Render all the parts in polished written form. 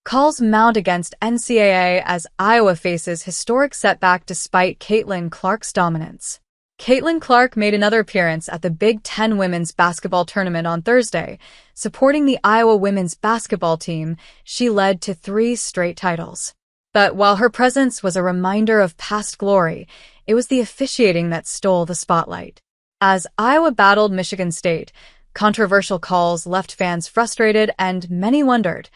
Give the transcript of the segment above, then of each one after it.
Calls mount against NCAA as Iowa faces historic setback despite Caitlin Clark's dominance. Caitlin Clark made another appearance at the Big Ten women's basketball tournament on Thursday. Supporting the Iowa women's basketball team, she led to 3 straight titles. But while her presence was a reminder of past glory, it was the officiating that stole the spotlight. As Iowa battled Michigan State, controversial calls left fans frustrated and many wondered,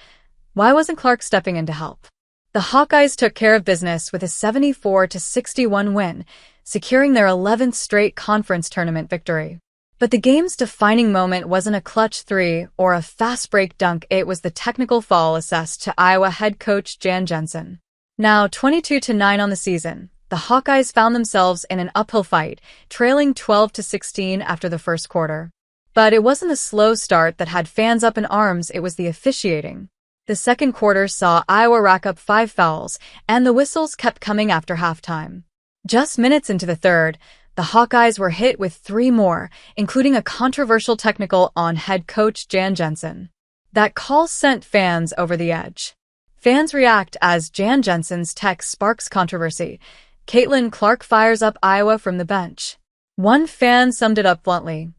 why wasn't Clark stepping in to help? The Hawkeyes took care of business with a 74-61 win, securing their 11th straight conference tournament victory. But the game's defining moment wasn't a clutch 3 or a fast break dunk, it was the technical foul assessed to Iowa head coach Jan Jensen. Now 22-9 on the season, the Hawkeyes found themselves in an uphill fight, trailing 12-16 after the first quarter. But it wasn't the slow start that had fans up in arms, it was the officiating. The second quarter saw Iowa rack up 5 fouls, and the whistles kept coming after halftime. Just minutes into the third, the Hawkeyes were hit with 3 more, including a controversial technical on head coach Jan Jensen. That call sent fans over the edge. Fans react as Jan Jensen's tech sparks controversy. Caitlin Clark fires up Iowa from the bench. One fan summed it up bluntly.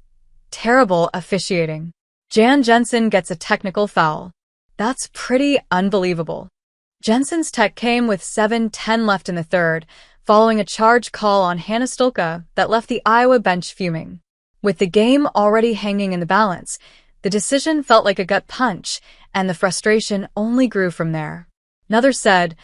Terrible officiating. Jan Jensen gets a technical foul. That's pretty unbelievable. Jensen's tech came with 7:10 left in the third, following a charge call on Hannah Stolka that left the Iowa bench fuming. With the game already hanging in the balance, the decision felt like a gut punch, and the frustration only grew from there. Another said,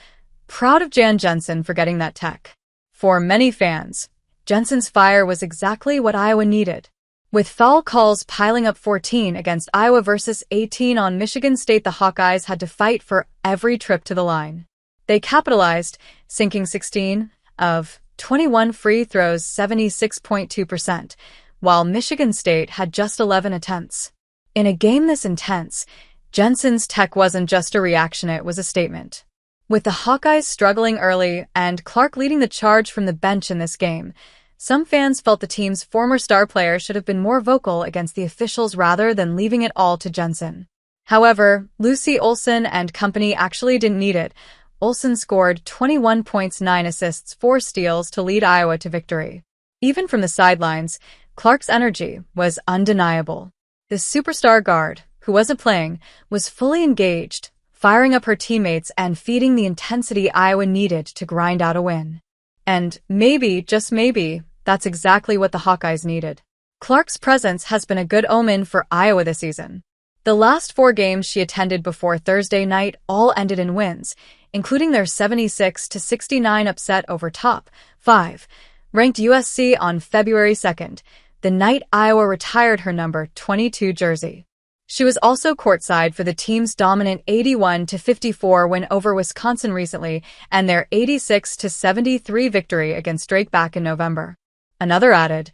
proud of Jan Jensen for getting that tech. For many fans, Jensen's fire was exactly what Iowa needed. With foul calls piling up 14 against Iowa versus 18 on Michigan State, the Hawkeyes had to fight for every trip to the line. They capitalized, sinking 16 of 21 free throws, 76.2%, while Michigan State had just 11 attempts. In a game this intense, Jensen's tech wasn't just a reaction, it was a statement. With the Hawkeyes struggling early and Clark leading the charge from the bench in this game, some fans felt the team's former star player should have been more vocal against the officials rather than leaving it all to Jensen. However, Lucy Olson and company actually didn't need it. Olson scored 21 points, 9 assists, 4 steals to lead Iowa to victory. Even from the sidelines, Clark's energy was undeniable. The superstar guard, who wasn't playing, was fully engaged, firing up her teammates and feeding the intensity Iowa needed to grind out a win. And maybe, just maybe, that's exactly what the Hawkeyes needed. Clark's presence has been a good omen for Iowa this season. The last 4 games she attended before Thursday night all ended in wins, including their 76-69 upset over top 5, ranked USC on February 2nd, the night Iowa retired her number 22 jersey. She was also courtside for the team's dominant 81-54 win over Wisconsin recently and their 86-73 victory against Drake back in November. Another added,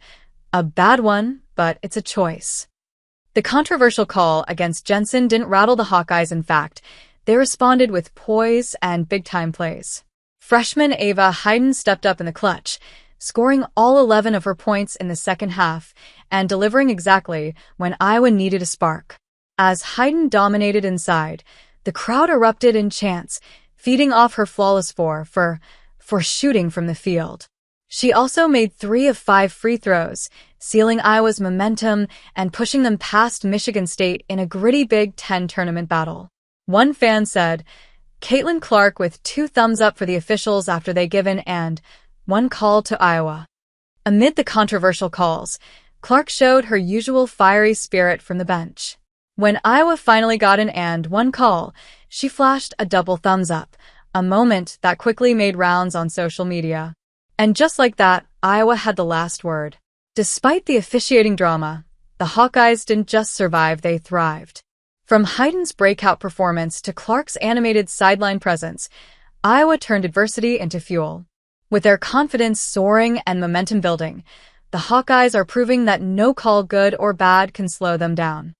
a bad one, but it's a choice. The controversial call against Jensen didn't rattle the Hawkeyes. In fact, they responded with poise and big-time plays. Freshman Ava Heiden stepped up in the clutch, scoring all 11 of her points in the second half and delivering exactly when Iowa needed a spark. As Heiden dominated inside, the crowd erupted in chants, feeding off her flawless for shooting from the field. She also made 3 of 5 free throws, sealing Iowa's momentum and pushing them past Michigan State in a gritty Big Ten tournament battle. One fan said, Caitlin Clark with 2 thumbs up for the officials after they given and 1 call to Iowa. Amid the controversial calls, Clark showed her usual fiery spirit from the bench. When Iowa finally got an and 1 call, she flashed a double thumbs up, a moment that quickly made rounds on social media. And just like that, Iowa had the last word. Despite the officiating drama, the Hawkeyes didn't just survive, they thrived. From Heiden's breakout performance to Clark's animated sideline presence, Iowa turned adversity into fuel. With their confidence soaring and momentum building, the Hawkeyes are proving that no call, good or bad, can slow them down.